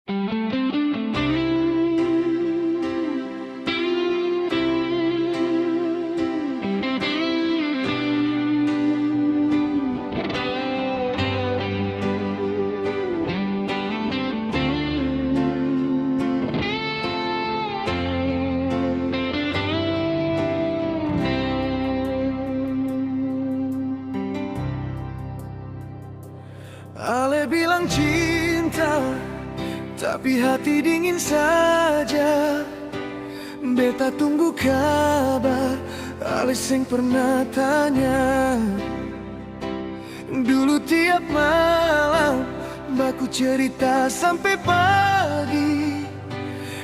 Ale bilang cinta, tapi hati dingin saja. Beta tunggu kabar, Ale sing pernah tanya. Dulu tiap malam, baku cerita sampai pagi.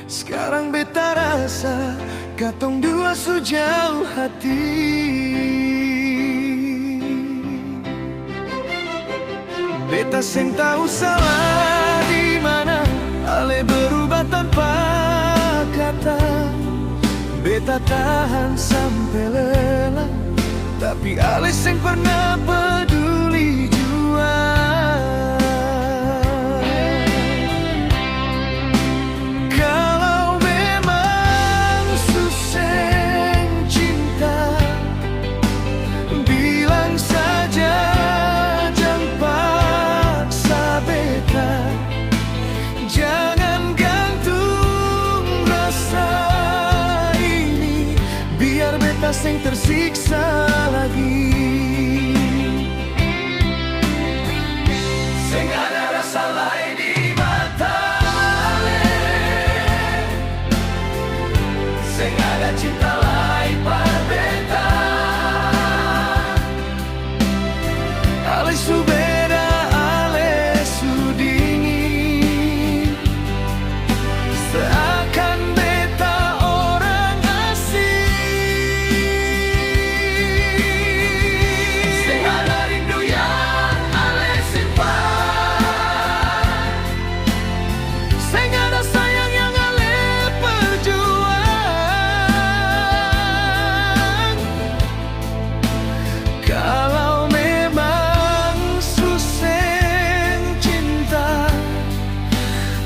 Sekarang beta rasa, katong dua sejauh hati. Beta seng tahu salah di mana, Ale berubah tanpa kata. Beta tahan sampai lelah, tapi Ale seng pernah peduli jua. Kalau memang susah cinta, bilang saja. Jangan gantung rasa ini, biar beta sing tersiksa lagi. Sing ada rasa lain di mata Ale, sing ada cinta lain pada beta. Ale su beda, Ale su dingin, seakan beta orang asing. Sing ada rindu yang Ale simpan, sing ada sayang yang Ale perjuang. Kalau memang susah cinta,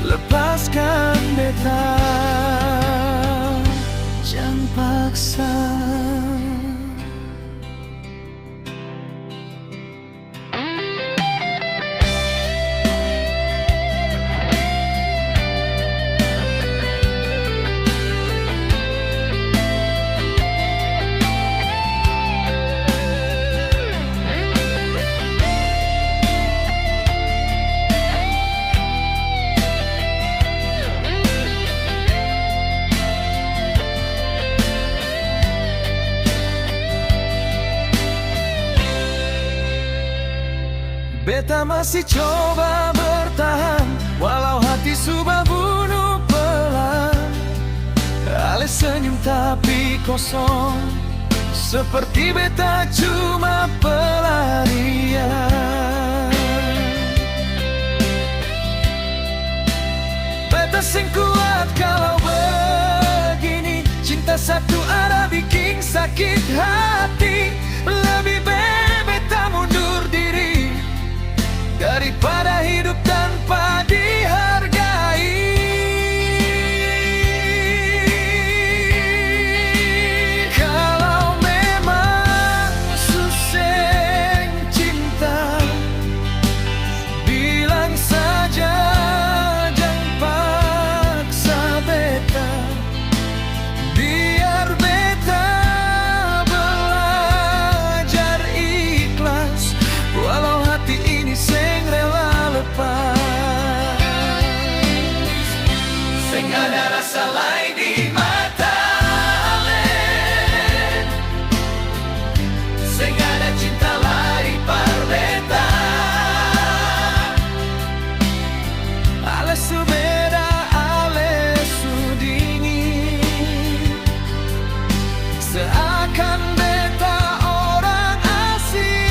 lepaskan beta, jangan paksa. Beta masih coba bertahan, walau hati sudah bunuh pelan. Ale senyum tapi kosong, seperti beta cuma pelarian. Beta sing kuat kalau begini, cinta satu arah bikin sakit hati. Lebih baik beta mundur diri, daripada hidup tanpa dihargai. Kalau memang susah cinta, bilang saja, jangan paksa beta, biar beta belajar ikhlas. Walau hati ini seng rela lepas, seng ada rasa lain di mata Ale, seng ada cinta lain par beta. Ale su beda, Ale su dingin, seakan beta orang asing.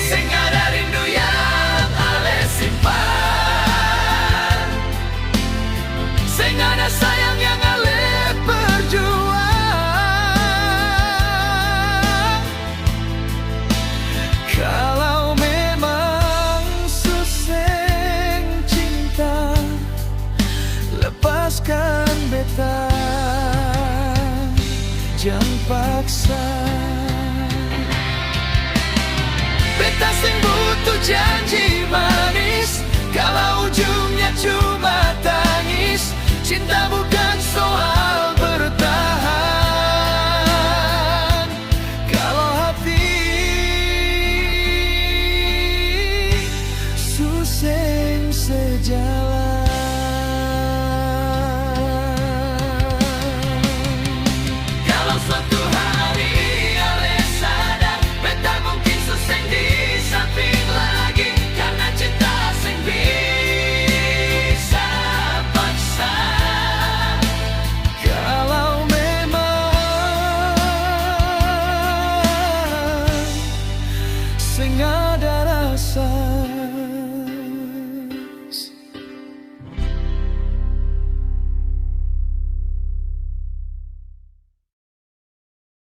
Sing ada rindu yang Ale simpan, paksa. Beta sing